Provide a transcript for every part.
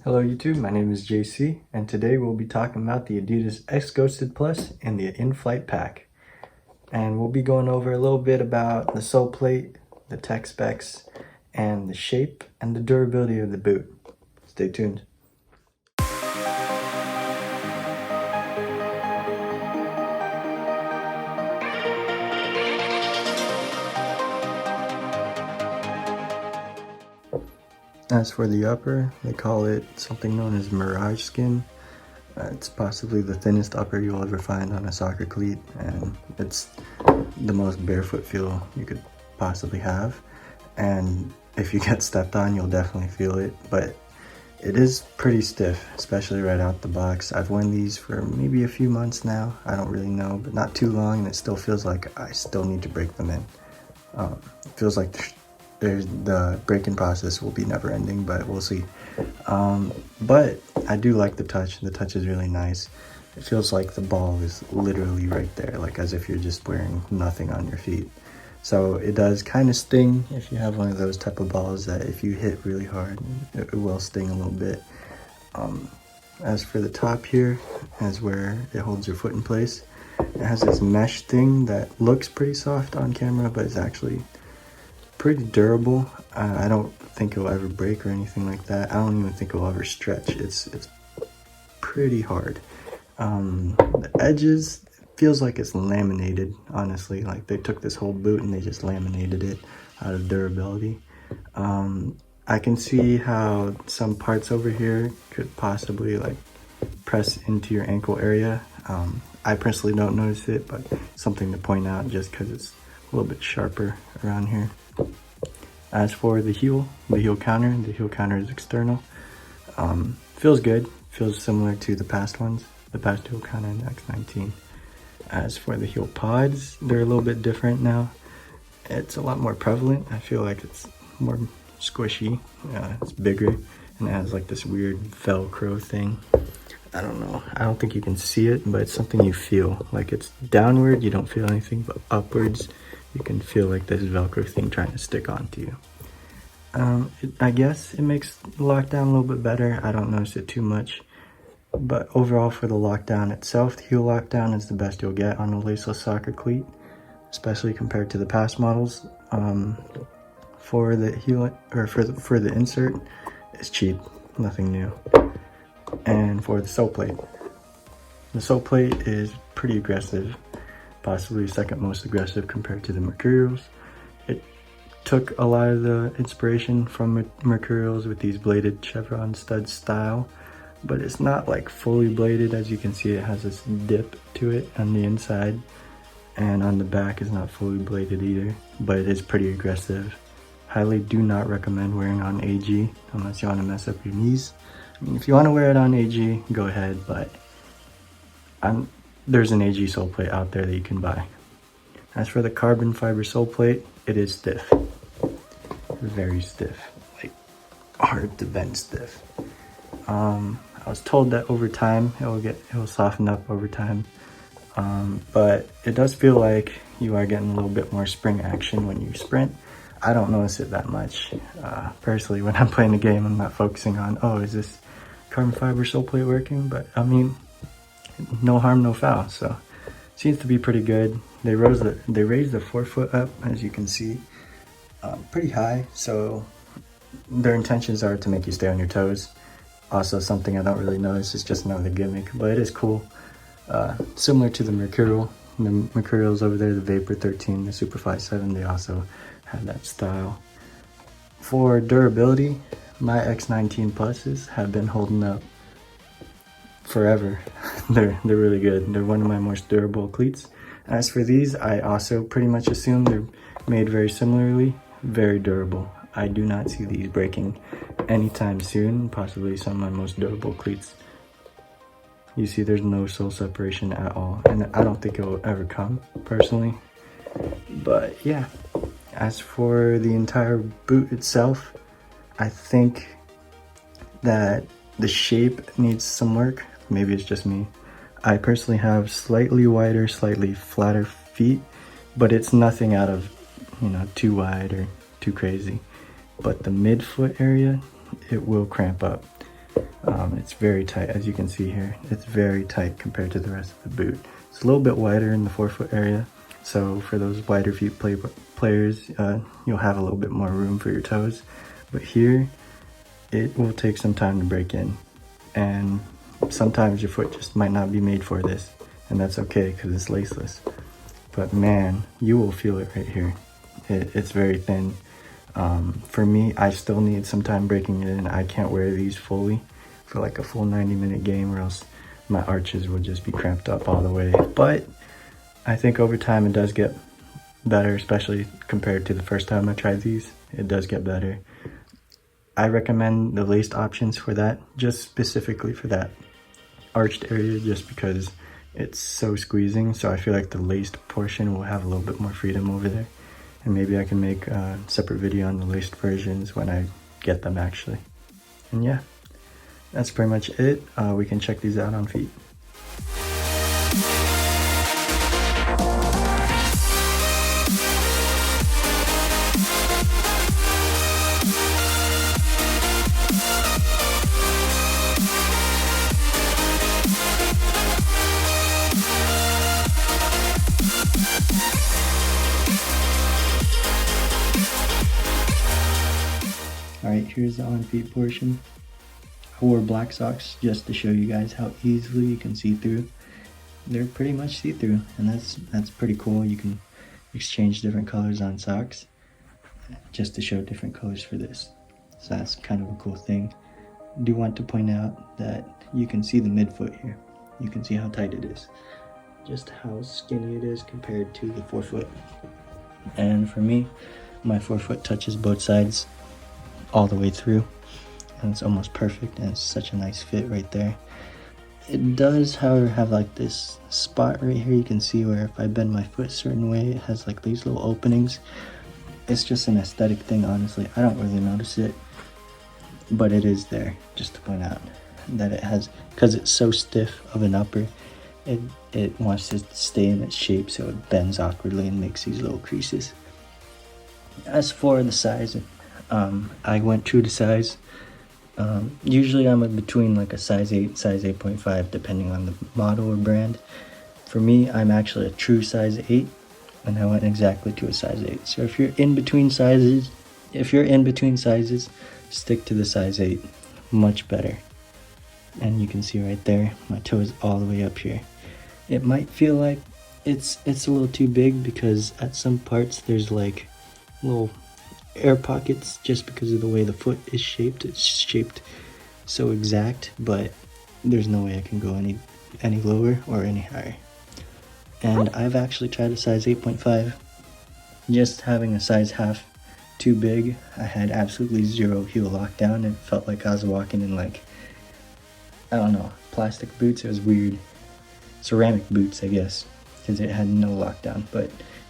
Hello YouTube, my name is JC, and today we'll be talking about the Adidas X Ghosted Plus and the Inflight Pack. And we'll be going over a little bit about the sole plate, the tech specs, and the shape and the durability of the boot. Stay tuned. As for the upper, they call it something known as Mirage Skin. It's possibly the thinnest upper you'll ever find on a soccer cleat, and it's the most barefoot feel you could possibly have. And if you get stepped on, you'll definitely feel it, but it is pretty stiff, especially right out the box. I've worn these for maybe a few months now, I don't really know, but not too long, and it still feels like I still need to break them in. It feels like the break-in process will be never ending, but we'll see. But I do like the touch is really nice. It feels like the ball is literally right there, like as if you're just wearing nothing on your feet. So it does kind of sting if you have one of those type of balls that if you hit really hard, it will sting a little bit. As for the top here, is where it holds your foot in place. It has this mesh thing that looks pretty soft on camera, but it's actually pretty durable. I don't think it'll ever break or anything like that. I don't even think it'll ever stretch. It's pretty hard. The edges, feels like it's laminated, honestly. Like they took this whole boot and they just laminated it out of durability. I can see how some parts over here could possibly like press into your ankle area. I personally don't notice it, but something to point out just because it's a little bit sharper around here. As for the heel counter is external. Feels good, feels similar to the past ones, the past heel counter in the X19. As for the heel pods, they're a little bit different now. It's a lot more prevalent. I feel like it's more squishy, it's bigger, and it has like this weird Velcro thing. I don't know, I don't think you can see it, but it's something you feel. Like it's downward, you don't feel anything, but upwards, you can feel like this Velcro thing trying to stick onto you. I guess it makes the lockdown a little bit better. I don't notice it too much. But overall for the lockdown itself, the heel lockdown is the best you'll get on a laceless soccer cleat, especially compared to the past models. For the heel, or for the insert, it's cheap, nothing new. And for the sole plate is pretty aggressive, possibly second most aggressive compared to the Mercurials. It took a lot of the inspiration from Mercurials with these bladed chevron stud style, but it's not like fully bladed. As you can see, it has this dip to it on the inside, and on the back is not fully bladed either, but it is pretty aggressive. Highly do not recommend wearing on AG unless you want to mess up your knees. I mean, if you want to wear it on AG, go ahead, but there's an AG sole plate out there that you can buy. As for the carbon fiber sole plate, it is stiff, very stiff, like hard to bend stiff. I was told that over time it will soften up over time, but it does feel like you are getting a little bit more spring action when you sprint. I don't notice it that much. Personally, when I'm playing the game, I'm not focusing on, oh, is this carbon fiber sole plate working? But I mean, no harm, no foul. So seems to be pretty good. They raised the forefoot up, as you can see, pretty high. So their intentions are to make you stay on your toes. Also, something I don't really notice, is just another gimmick, but it is cool. Similar to the Mercurial. The Mercurials over there, the Vapor 13, the Superfly 7, they also have that style. For durability, my X19 Pluses have been holding up forever. They're really good. They're one of my most durable cleats. As for these, I also pretty much assume they're made very similarly, very durable. I do not see these breaking anytime soon, possibly some of my most durable cleats. You see there's no sole separation at all, and I don't think it will ever come, personally. But yeah, as for the entire boot itself, I think that the shape needs some work. Maybe it's just me. I personally have slightly wider, slightly flatter feet, but it's nothing out of, too wide or too crazy. But the midfoot area, it will cramp up. It's very tight, as you can see here. It's very tight compared to the rest of the boot. It's a little bit wider in the forefoot area, so for those wider feet players, you'll have a little bit more room for your toes. But here, it will take some time to break in, and sometimes your foot just might not be made for this, and that's okay because it's laceless. But man, you will feel it right here. It's very thin. For me, I still need some time breaking it in. I can't wear these fully for like a full 90-minute game, or else my arches will just be cramped up all the way. But I think over time it does get better, especially compared to the first time I tried these. It does get better. I recommend the laced options for that, just specifically for that arched area, just because it's so squeezing. So I feel like the laced portion will have a little bit more freedom over there. And maybe I can make a separate video on the laced versions when I get them actually. And yeah, that's pretty much it. We can check these out on feet. Alright, here's the on feet portion. I wore black socks just to show you guys how easily you can see through. They're pretty much see-through, and that's pretty cool. You can exchange different colors on socks just to show different colors for this. So that's kind of a cool thing. I do want to point out that you can see the midfoot here. You can see how tight it is. Just how skinny it is compared to the forefoot. And for me, my forefoot touches both sides all the way through, and it's almost perfect, and it's such a nice fit right there. It does, however, have like this spot right here. You can see where if I bend my foot a certain way, it has like these little openings. It's just an aesthetic thing, honestly. I don't really notice it, but it is there, just to point out that it has, because it's so stiff of an upper, it wants to stay in its shape, so it bends awkwardly and makes these little creases. As for the size, I went true to size. Usually I'm in between like a size 8, size 8.5, depending on the model or brand. For me, I'm actually a true size 8, and I went exactly to a size 8. So if you're in between sizes, stick to the size 8. Much better. And you can see right there, my toe is all the way up here. It might feel like it's a little too big because at some parts there's like little air pockets just because of the way the foot is shaped. It's shaped so exact, but there's no way I can go any lower or any higher. And I've actually tried a size 8.5. Just having a size half too big, I had absolutely zero heel lockdown. It felt like I was walking in like, I don't know, plastic boots. It was weird. Ceramic boots, I guess, because it had no lockdown. But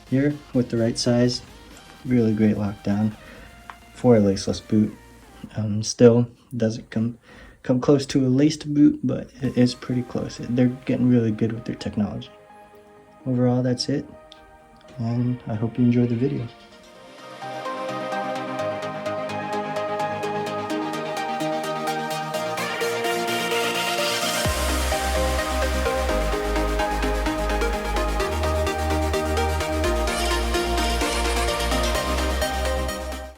here, with the right size, really great lockdown for a laceless boot. Still doesn't come close to a laced boot, but it is pretty close. They're getting really good with their technology. Overall, that's it, and I hope you enjoyed the video.